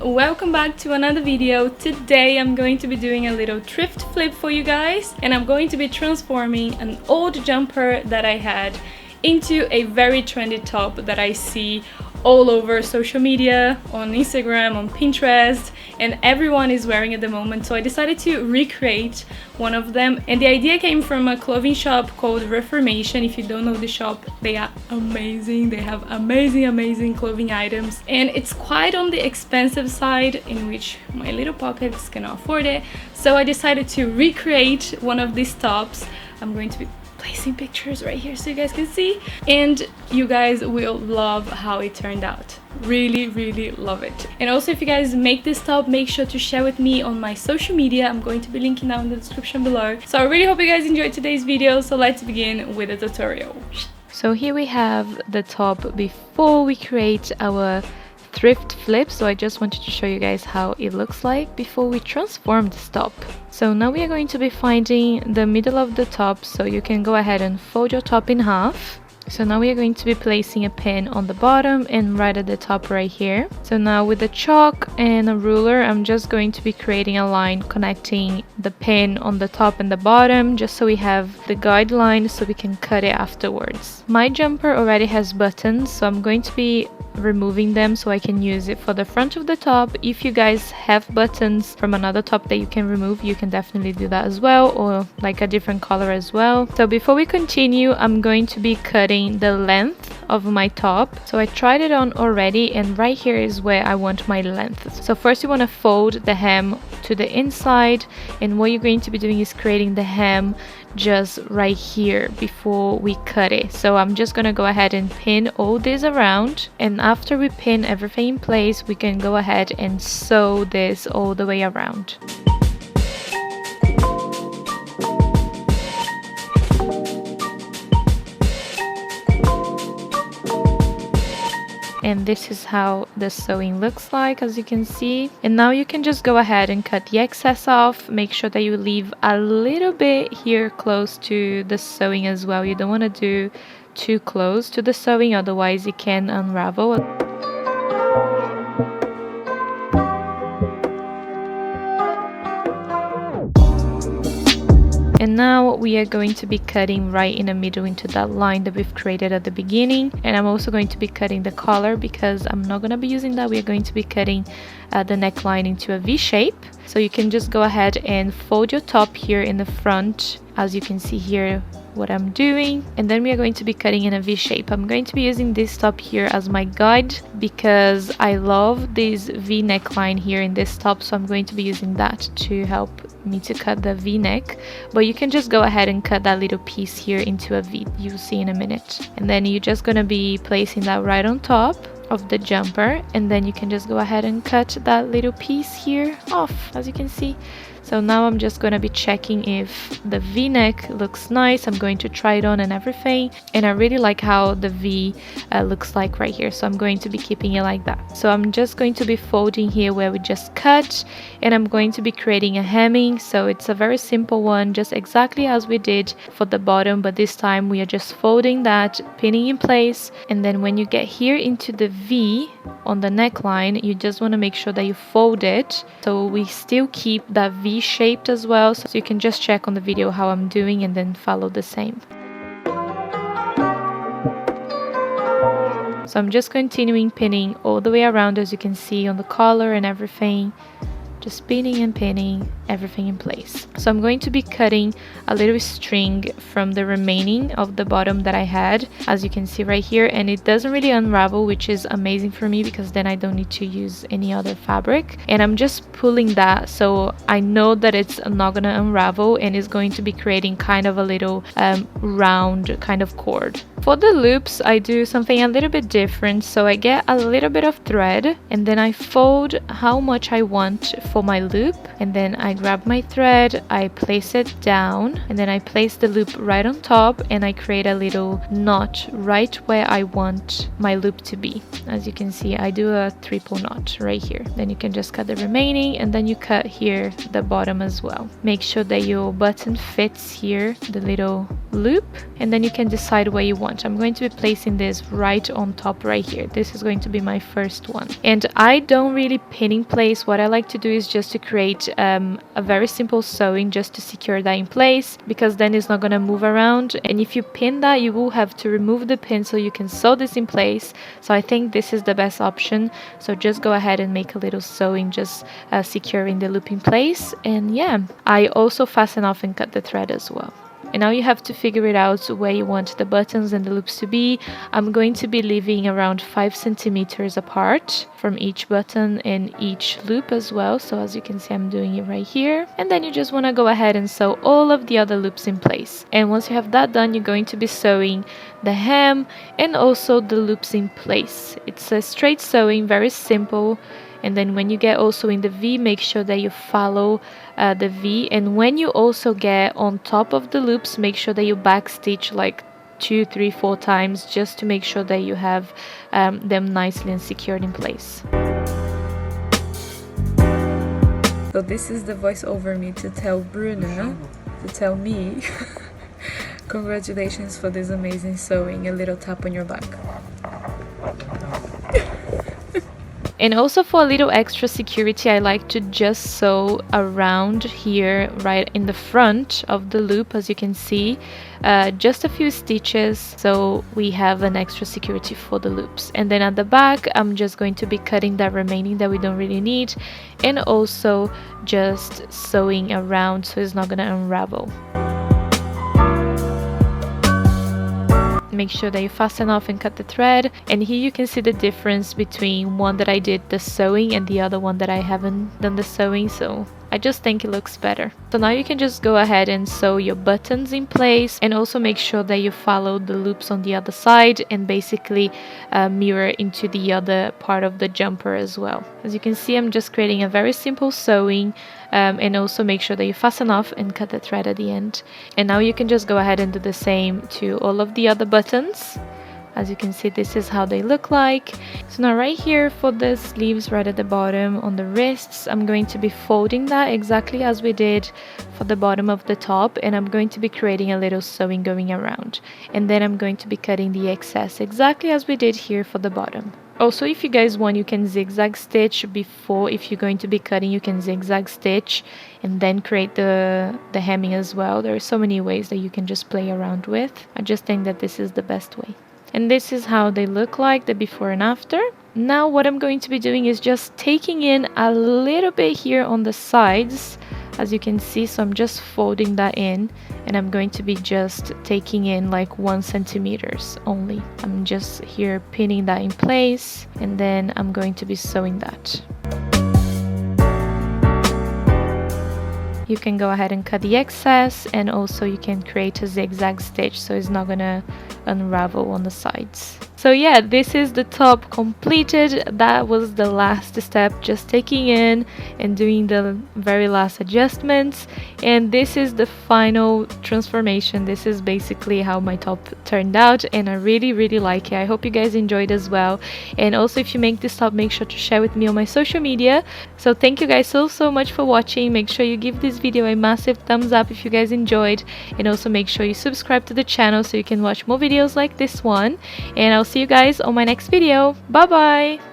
welcome back to another video. Today I'm going to be doing a little thrift flip for you guys, and I'm going to be transforming an old jumper that I had into a very trendy top that I see all over social media, on Instagram, on Pinterest, and everyone is wearing at the moment. So I decided to recreate one of them, and the idea came from a clothing shop called Reformation. If you don't know the shop, they are amazing. They have amazing clothing items, and it's quite on the expensive side, in which my little pockets cannot afford it. So I decided to recreate one of these tops. I'm going to be placing pictures right here so you guys can see, and you guys will love how it turned out. Really love it. And also, if you guys make this top, make sure to share with me on my social media. I'm going to be linking down in the description below. So I really hope you guys enjoyed today's video. So let's begin with the tutorial. So here we have the top before we create our thrift flip. So I just wanted to show you guys how it looks like before we transform this top. So now we are going to be finding the middle of the top, so you can go ahead and fold your top in half. So now we are going to be placing a pin on the bottom and right at the top right here. So now with the chalk and a ruler, I'm just going to be creating a line connecting the pin on the top and the bottom, just so we have the guideline so we can cut it afterwards. My jumper already has buttons, so I'm going to be removing them so I can use it for the front of the top. If you guys have buttons from another top that you can remove, you can definitely do that as well, or like a different color as well. So before we continue, I'm going to be cutting the length of my top. So I tried it on already, and right here is where I want my length. So first you want to fold the hem to the inside, and what you're going to be doing is creating the hem just right here before we cut it. So I'm just gonna go ahead and pin all this around, and after we pin everything in place, we can go ahead and sew this all the way around. And this is how the sewing looks like, as you can see. And now you can just go ahead and cut the excess off. Make sure that you leave a little bit here close to the sewing as well. You don't want to do too close to the sewing, otherwise it can unravel. And now we are going to be cutting right in the middle into that line that we've created at the beginning. And I'm also going to be cutting the collar, because I'm not going to be using that. We are going to be cutting the neckline into a V shape. So you can just go ahead and fold your top here in the front, as you can see here what I'm doing, and then we are going to be cutting in a V shape. I'm going to be using this top here as my guide because I love this V neckline here in this top, so I'm going to be using that to help me to cut the V neck. But you can just go ahead and cut that little piece here into a V, you'll see in a minute. And then you're just gonna be placing that right on top of the jumper, and then you can just go ahead and cut that little piece here off, as you can see. So now I'm just going to be checking if the V-neck looks nice. I'm going to try it on and everything, and I really like how the V looks like right here, so I'm going to be keeping it like that. So I'm just going to be folding here where we just cut, and I'm going to be creating a hemming. So it's a very simple one, just exactly as we did for the bottom, but this time we are just folding that, pinning in place, and then when you get here into the V on the neckline, you just want to make sure that you fold it so we still keep that V shaped as well. So you can just check on the video how I'm doing and then follow the same. So I'm just continuing pinning all the way around, as you can see on the collar and everything, just pinning and pinning everything in place. So I'm going to be cutting a little string from the remaining of the bottom that I had, as you can see right here, and it doesn't really unravel, which is amazing for me because then I don't need to use any other fabric. And I'm just pulling that so I know that it's not gonna unravel, and it's going to be creating kind of a little round kind of cord. For the loops, I do something a little bit different. So I get a little bit of thread, and then I fold how much I want for my loop, and then I grab my thread, I place it down, and then I place the loop right on top, and I create a little knot right where I want my loop to be. As you can see, I do a triple knot right here. Then you can just cut the remaining, and then you cut here the bottom as well. Make sure that your button fits here, the little loop, and then you can decide where you want. I'm going to be placing this right on top right here. This is going to be my first one, and I don't really pin in place. What I like to do is just to create a very simple sewing just to secure that in place, because then it's not going to move around, and if you pin that, you will have to remove the pin so you can sew this in place. So I think this is the best option. So just go ahead and make a little sewing, just securing the loop in place. And yeah, I also fasten off and cut the thread as well. And now you have to figure it out where you want the buttons and the loops to be. I'm going to be leaving around 5 centimeters apart from each button and each loop as well. So as you can see, I'm doing it right here. And then you just want to go ahead and sew all of the other loops in place. And once you have that done, you're going to be sewing the hem and also the loops in place. It's a straight sewing, very simple. And then when you get also in the V, make sure that you follow the V. And when you also get on top of the loops, make sure that you backstitch like 2, 3, 4 times, just to make sure that you have them nicely and secured in place. So this is the voice over me to tell Bruna, to tell me, congratulations for this amazing sewing. A little tap on your back. And also for a little extra security, I like to just sew around here right in the front of the loop, as you can see, just a few stitches, so we have an extra security for the loops. And then at the back, I'm just going to be cutting that remaining that we don't really need, and also just sewing around so it's not gonna unravel. Make sure that you fasten off and cut the thread. And here you can see the difference between one that I did the sewing and the other one that I haven't done the sewing, so I just think it looks better. So now you can just go ahead and sew your buttons in place, and also make sure that you follow the loops on the other side and basically mirror into the other part of the jumper as well. As you can see, I'm just creating a very simple sewing, and also make sure that you fasten off and cut the thread at the end. And now you can just go ahead and do the same to all of the other buttons. As you can see, this is how they look like. So now right here for the sleeves right at the bottom on the wrists, I'm going to be folding that exactly as we did for the bottom of the top, and I'm going to be creating a little sewing going around, and then I'm going to be cutting the excess exactly as we did here for the bottom. Also, if you guys want, you can zigzag stitch before. If you're going to be cutting, you can zigzag stitch and then create the hemming as well. There are so many ways that you can just play around with. I just think that this is the best way. And this is how they look like, the before and after. Now what I'm going to be doing is just taking in a little bit here on the sides, as you can see. So I'm just folding that in, and I'm going to be just taking in like 1 centimeters only. I'm just here pinning that in place, and then I'm going to be sewing that. You can go ahead and cut the excess, and also you can create a zigzag stitch so it's not gonna unravel on the sides. So yeah, this is the top completed. That was the last step, just taking in and doing the very last adjustments. And this is the final transformation. This is basically how my top turned out, and I really like it. I hope you guys enjoyed as well. And also, if you make this top, make sure to share with me on my social media. So thank you guys so much for watching. Make sure you give this video a massive thumbs up if you guys enjoyed, and also make sure you subscribe to the channel so you can watch more videos like this one. And I'll see you guys on my next video. Bye bye.